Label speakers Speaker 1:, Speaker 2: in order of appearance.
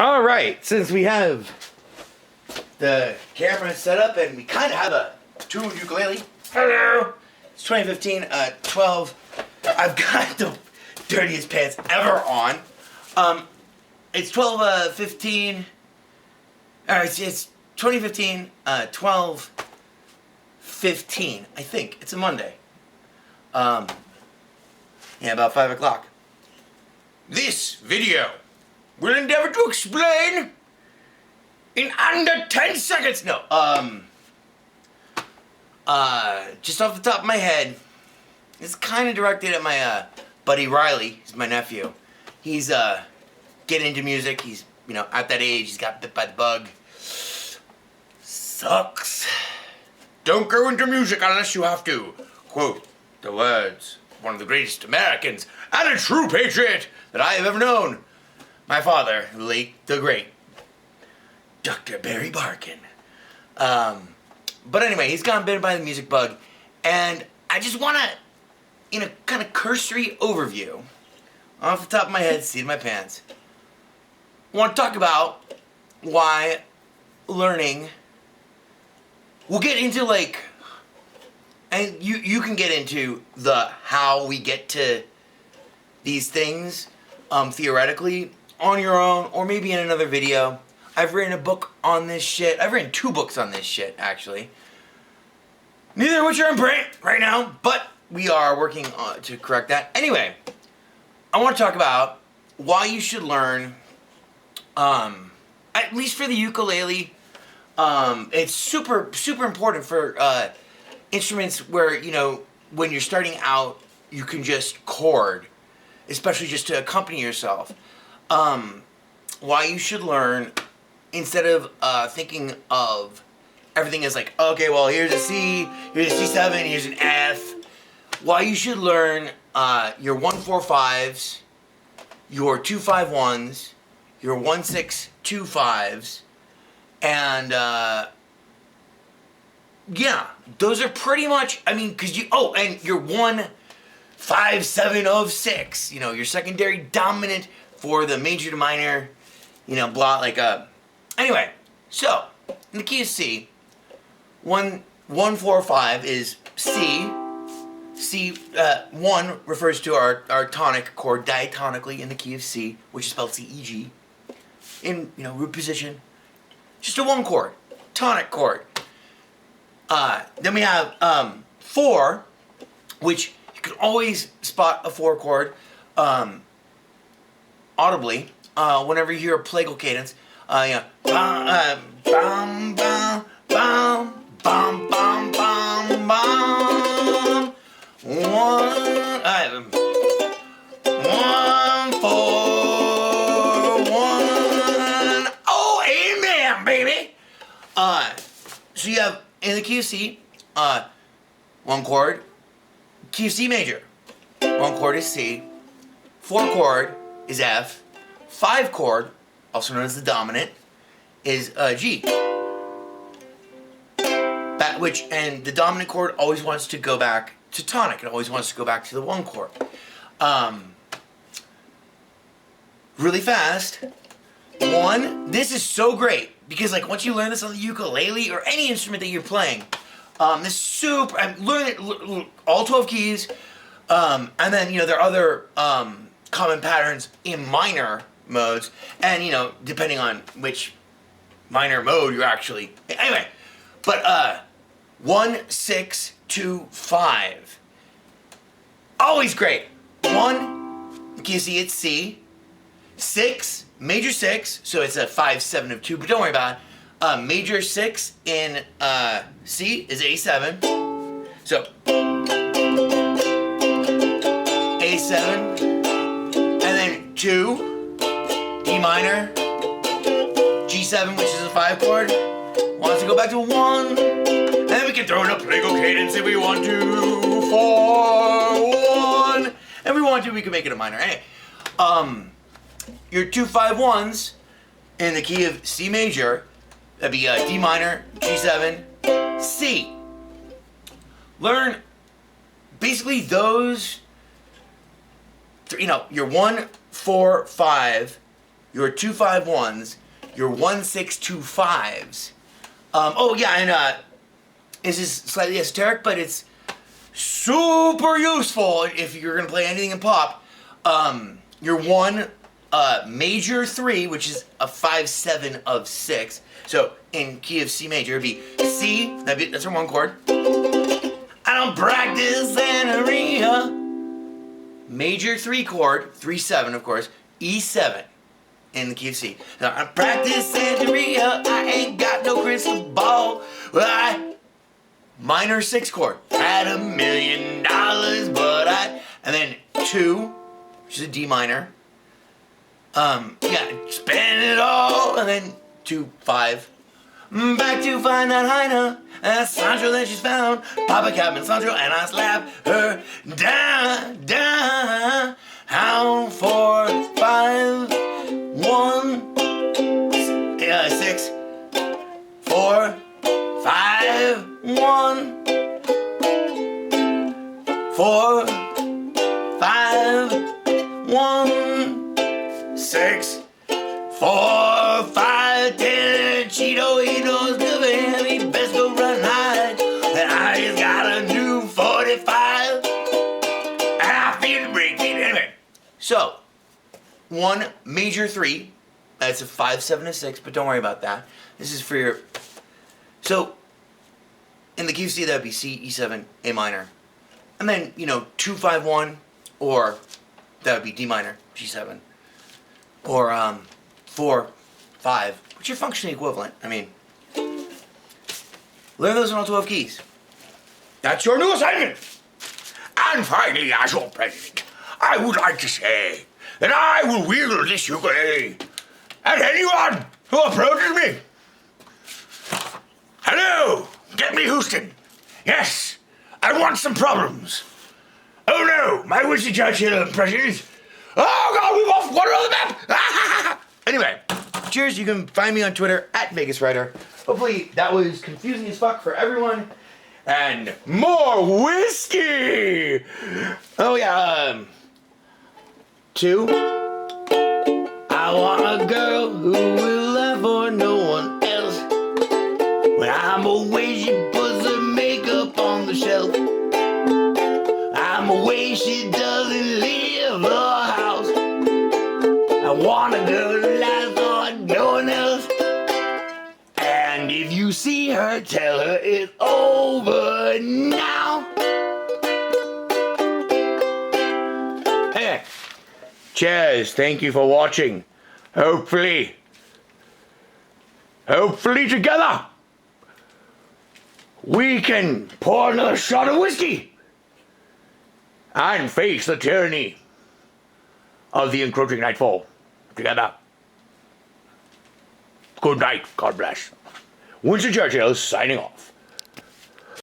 Speaker 1: All right, since we have the camera set up and we kind of have a tuned ukulele. Hello. It's 2015, 12. I've got the dirtiest pants ever on. It's 12, 15. It's 2015, 12, 15. I think it's a Monday. Yeah, about 5 o'clock. This video will endeavor to explain in under 10 seconds. No, just off the top of my head, it's kind of directed at my buddy Riley. He's my nephew. He's getting into music. He's, you know, at that age. He's got bit by the bug. Sucks. Don't go into music unless you have to. Quote the words of one of the greatest Americans and a true patriot that I have ever known. My father, the late, the great, Dr. Barry Barkin. But anyway, he's gotten bitten by the music bug, and I just want to, in a kind of cursory overview, off the top of my head, seat of my pants, want to talk about why learning. We'll get into and you can get into the how we get to these things, theoretically, on your own, or maybe in another video. I've written a book on this shit. I've written 2 books on this shit, actually. Neither of which are in print right now, but we are working to correct that. Anyway, I want to talk about why you should learn, at least for the ukulele. It's super, super important for instruments where, you know, when you're starting out, you can just chord, especially just to accompany yourself. Why you should learn, instead of thinking of everything as like, okay, well, here's a C, here's a C7, here's an F. Why you should learn your 1-4-5s, your 2-5-1s, your 1-6-2-5s, and yeah, those are pretty much, I mean, because and your 1-5-7 of 6, you know, your secondary dominant for the major to minor, you know, blah, anyway, so, in the key of C, 1-4-5 is C. C, 1 refers to our tonic chord diatonically in the key of C, which is spelled C-E-G, in, you know, root position. Just a 1 chord, tonic chord. Then we have 4, which you can always spot a 4 chord audibly whenever you hear a plagal cadence. Yeah. Bum, bum, bum, bum, bum, bum, bum, bum. 1, 1, 4, 1. Oh, amen, baby. So you have in the key of C, 1 chord, key of C major. 1 chord is C, 4 chord is F, 5 chord, also known as the dominant, is G. And the dominant chord always wants to go back to tonic. It always wants to go back to the 1 chord. Really fast. 1, this is so great, because once you learn this on the ukulele or any instrument that you're playing, this super, learn it, all 12 keys, and then, you know, there are other common patterns in minor modes, and, you know, depending on which minor mode you're actually, anyway, but 1-6-2-5, always great. 1, you can see it's C, 6, major 6, so it's a 5-7 of 2, but don't worry about it. Major 6 in C is A7, so A7, and then 2, D minor, G7, which is a 5 chord, wants to go back to 1, and then we can throw in a plagal cadence if we want to, 4, 1, and we want to, we can make it a minor. Anyway, your 2-5-1s in the key of C major, that'd be D minor, G7, C. Learn basically those, you know, your 1-4-5 your 2-5-1s, your 1-6-2-5s. Oh yeah, and this is slightly esoteric, but it's super useful if you're gonna play anything in pop. Your one major 3, which is a 5-7 of 6. So in key of C major, it'd be C. That's our 1 chord. I don't practice Santeria. Major 3 chord, 3-7 of course, E7 in the key of C. Now I practice Santeria. I ain't got no crystal ball. Well, minor 6 chord. Had $1 million, but and then 2, which is a D minor. Yeah, spend it all, and then 2-5. Back to find that Heine, and Sancho that she's found. Papa Captain Sancho, and I slap her down, down. How 4-5-1, 6, 4-5-1, 4-5-1, 6, 4-5-10. Cheeto, he knows the man. He best go run high. And I just got a new 45. And I feel the break. Anyway. So, 1 major 3. That's a 5-7 and 6, but don't worry about that. This is for your. So, in the key of C, that would be C, E7, A minor. And then, 2-5-1, or that would be D minor, G7. Or 4-5, which are functionally equivalent. I mean, learn those in all 12 keys. That's your new assignment.
Speaker 2: And finally, as your president, I would like to say that I will wield this ukulele at anyone who approaches me. Hello, get me Houston. Yes, I want some problems. Oh no, my Winston Churchill impression is... Oh God, we've off water on the map!
Speaker 1: Anyway, cheers. You can find me on Twitter at VegasWriter. Hopefully that was confusing as fuck for everyone. And more whiskey! Oh yeah, 2. I want a girl who will laugh for no one else. When I'm away, she puts her makeup on the shelf. I'm away, she doesn't leave the house. I want a girl who laughs for no one else. And if you see her, tell her it's over now. Hey, cheers. Thank you for watching. Hopefully together, we can pour another shot of whiskey and face the tyranny of the encroaching nightfall together. Good night. God bless. Winston Churchill signing off.